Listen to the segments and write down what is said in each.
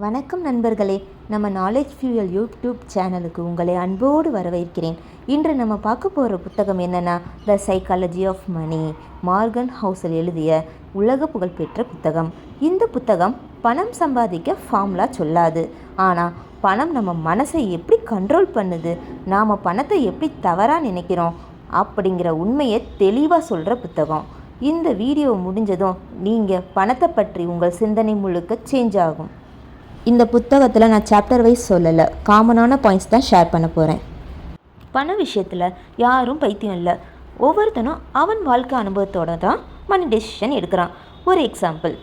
வணக்கம் நண்பர்களே, நம்ம நாலேஜ் ஃபியூயல் யூடியூப் சேனலுக்கு உங்களை அன்போடு வரவேற்கிறேன். இன்று நம்ம பார்க்க போகிற புத்தகம் என்னென்னா the psychology of money. Morgan Housel எழுதிய உலக புகழ்பெற்ற புத்தகம். இந்த புத்தகம் பணம் சம்பாதிக்க ஃபார்முலா சொல்லாது, ஆனால் பணம் நம்ம மனசை எப்படி கண்ட்ரோல் பண்ணுது, நாம் பணத்தை எப்படி தவறாக நினைக்கிறோம் அப்படிங்கிற உண்மையை தெளிவாக சொல்கிற புத்தகம். இந்த வீடியோ முடிஞ்சதும் நீங்கள் பணத்தை பற்றி உங்கள் சிந்தனை முழுக்க சேஞ்ச் ஆகும். இந்த புத்தகத்தில் நான் சாப்டர் வைஸ் சொல்லலை, காமனான பாயிண்ட்ஸ் தான் ஷேர் பண்ண போகிறேன். பண விஷயத்தில் யாரும் பைத்தியம் இல்லை. ஒவ்வொருத்தனும் அவன் வாழ்க்கை அனுபவத்தோடு தான் மணி டெசிஷன் எடுக்கிறான். ஒரு எக்ஸாம்பிள்,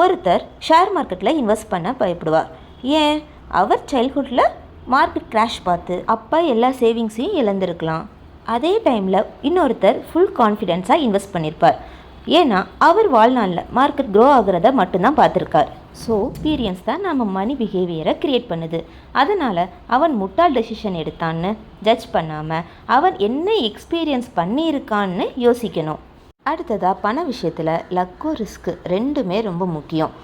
ஒருத்தர் ஷேர் மார்க்கெட்டில் இன்வெஸ்ட் பண்ண பயப்படுவார். ஏன்? அவர் சைல்ட்ஹுட்டில் மார்க்கெட் கிராஷ் பார்த்து அப்பா எல்லா சேவிங்ஸையும் இழந்திருக்கலாம். அதே டைமில் இன்னொருத்தர் ஃபுல் கான்ஃபிடென்ஸாக இன்வெஸ்ட் பண்ணியிருப்பார். ஏன்னா அவர் வாழ்நாளில் மார்க்கெட் க்ரோ ஆகிறத மட்டும்தான் பார்த்துருக்கார். ஸோ எக்ஸ்பீரியன்ஸ் தான் நம்ம மணி பிஹேவியரை க்ரியேட் பண்ணுது. அதனால் அவன் முட்டாள் டெசிஷன் எடுத்தான்னு ஜட்ஜ் பண்ணாமல் அவன் என்ன எக்ஸ்பீரியன்ஸ் பண்ணியிருக்கான்னு யோசிக்கணும். அடுத்ததாக பண விஷயத்தில் லக்கோ ரிஸ்க்கு ரெண்டுமே ரொம்ப முக்கியம்.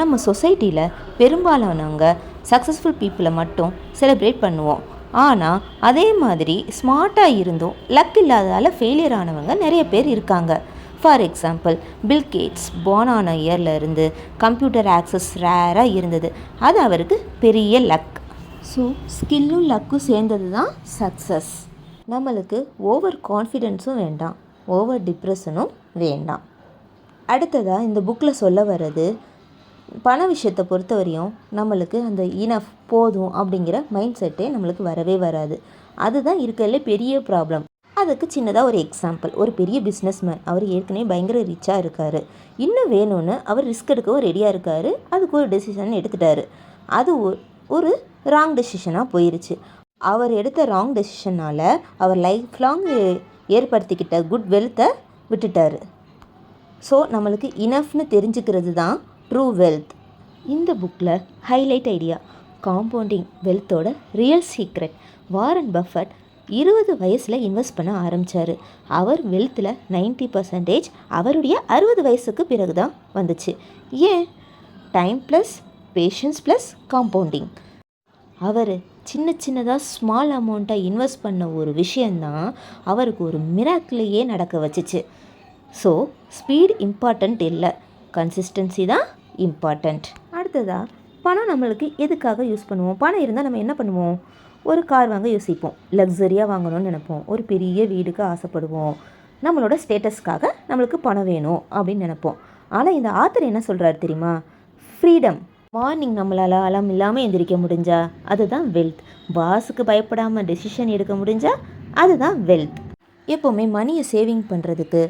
நம்ம சொசைட்டியில் பெரும்பாலானவங்க சக்ஸஸ்ஃபுல் பீப்புளை மட்டும் செலிப்ரேட் பண்ணுவோம். ஆனால் அதே மாதிரி ஸ்மார்ட்டாக இருந்தும் லக் இல்லாததால் ஃபெயிலியர் ஆனவங்க நிறைய பேர் இருக்காங்க. For example, Bill Gates born ஆன இயரில் இருந்து கம்ப்யூட்டர் ஆக்சஸ் ரேராக இருந்தது. அது அவருக்கு பெரிய லக். ஸோ ஸ்கில்லும் லக்கும் சேர்ந்தது தான் சக்ஸஸ். நம்மளுக்கு ஓவர் கான்ஃபிடென்ஸும் வேண்டாம், ஓவர் டிப்ரெஷனும் வேண்டாம். அடுத்ததாக இந்த புக்கில் சொல்ல வர்றது, பண விஷயத்தை பொறுத்தவரையும் நம்மளுக்கு அந்த இனஃப் போதும் அப்படிங்கிற மைண்ட் செட்டே நம்மளுக்கு வரவே வராது. அதுதான் இருக்கிறதுலே பெரிய ப்ராப்ளம். அதுக்கு சின்னதாக ஒரு எக்ஸாம்பிள், ஒரு பெரிய பிஸ்னஸ்மேன், அவர் ஏற்கனவே பயங்கர ரிச்சாக இருக்கார். இன்னும் வேணும்னு அவர் ரிஸ்க் எடுக்கவும் ரெடியாக இருக்கார். அதுக்கு ஒரு டெசிஷன் எடுத்துட்டார். அது ஒரு ராங் டெசிஷனாக போயிருச்சு. அவர் எடுத்த ராங் டெசிஷனால் அவர் லைஃப் லாங் ஏற்படுத்திக்கிட்ட குட் வெல்த்தை விட்டுட்டார். ஸோ நம்மளுக்கு இனஃப்னு தெரிஞ்சுக்கிறது தான் ட்ரூ வெல்த். இந்த புக்கில் ஹைலைட் ஐடியா, காம்பவுண்டிங் வெல்த்தோட ரியல் சீக்ரெட். வாரன் பஃபட் 20 வயசில் இன்வெஸ்ட் பண்ண ஆரம்பித்தார். அவர் வெல்த்தில் 90% அவருடைய 60 வயசுக்கு பிறகு தான் வந்துச்சு. ஏன்? Time plus patience plus compounding. அவர் சின்னதாக ஸ்மால் அமௌண்ட்டாக இன்வெஸ்ட் பண்ண ஒரு விஷயந்தான் அவருக்கு ஒரு மிராக்கிளையே நடக்க வச்சிச்சு. ஸோ ஸ்பீட் இம்பார்ட்டண்ட் இல்லை, கன்சிஸ்டன்சி தான் இம்பார்ட்டண்ட். அடுத்ததாக, பணம் நம்மளுக்கு எதுக்காக யூஸ் பண்ணுவோம்? பணம் இருந்தால் நம்ம என்ன பண்ணுவோம்? ஒரு கார் வாங்க யோசிப்போம், லக்ஸரியாக வாங்கணும்னு நினைப்போம், ஒரு பெரிய வீடுக்கு ஆசைப்படுவோம், நம்மளோட ஸ்டேட்டஸ்க்காக நம்மளுக்கு பணம் வேணும் அப்படின்னு நினைப்போம். ஆனால் இந்த ஆத்தர் என்ன சொல்கிறாரு தெரியுமா? ஃப்ரீடம். மார்னிங் நம்மளால் அலாம் இல்லாமல் எந்திரிக்க முடிஞ்சா அதுதான் வெல்த். பாஸுக்கு பயப்படாமல் டெசிஷன் எடுக்க முடிஞ்சா அதுதான் வெல்த். எப்போவுமே மணியை சேவிங் பண்ணுறதுக்கு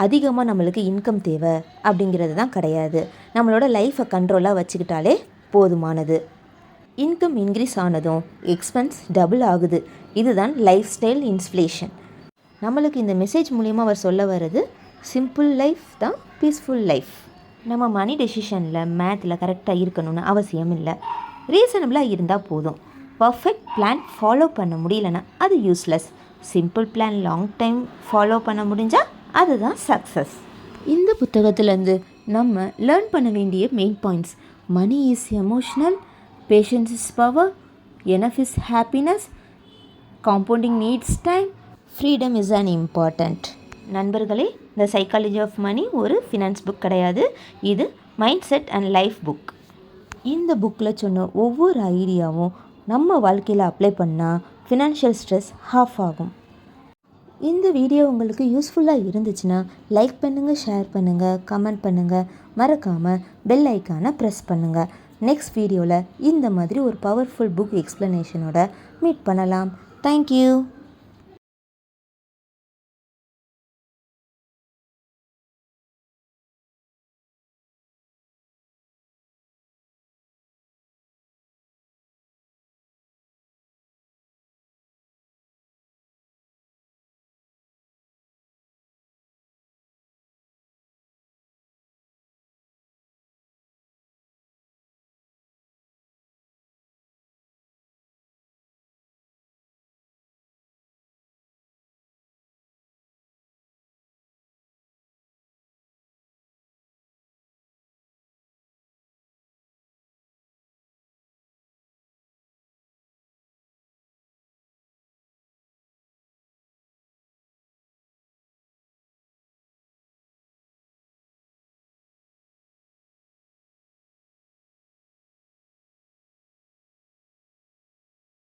அதிகமாக நம்மளுக்கு இன்கம் தேவை அப்படிங்கிறது தான் கிடையாது. நம்மளோட லைஃப்பை கண்ட்ரோலாக வச்சுக்கிட்டாலே போதுமானது. இன்கம் இன்க்ரீஸ் ஆனதும் எக்ஸ்பென்ஸ் டபுள் ஆகுது. இதுதான் லைஃப் ஸ்டைல் இன்ஃப்ளேஷன். நம்மளுக்கு இந்த மெசேஜ் மூலிமா அவர் சொல்ல வர்றது, சிம்பிள் லைஃப் தான் பீஸ்ஃபுல் லைஃப். நம்ம மணி டெசிஷனில் மேத்தில் கரெக்டாக இருக்கணும்னு அவசியம் இல்லை, ரீசனபிளாக இருந்தால் போதும். பர்ஃபெக்ட் பிளான் ஃபாலோ பண்ண முடியலன்னா அது useless. Simple plan long time follow பண்ண முடிஞ்சால் அதுதான் சக்ஸஸ். இந்த புத்தகத்துலேருந்து நம்ம லேர்ன் பண்ண வேண்டிய main points: money is emotional, patience is power, enough is happiness, compounding needs time, freedom is an important. நண்பர்களே, த சைக்காலஜி ஆஃப் மணி ஒரு ஃபினான்ஸ் புக் கிடையாது, இது mind set and life book. இந்த புக்கில் சொன்ன ஒவ்வொரு ஐடியாவும் நம்ம வாழ்க்கையில் அப்ளை பண்ணால் ஃபினான்ஷியல் ஸ்ட்ரெஸ் ஹாஃப் ஆகும். இந்த வீடியோ உங்களுக்கு யூஸ்ஃபுல்லாக இருந்துச்சுன்னா லைக் பண்ணுங்கள், ஷேர் பண்ணுங்கள், கமெண்ட் பண்ணுங்கள், மறக்காமல் பெல் ஐக்கானை ப்ரெஸ் பண்ணுங்கள். நெக்ஸ்ட் வீடியோவில் இந்த மாதிரி ஒரு பவர்ஃபுல் புக் எக்ஸ்ப்ளனேஷனோட மீட் பண்ணலாம். தேங்க்யூ.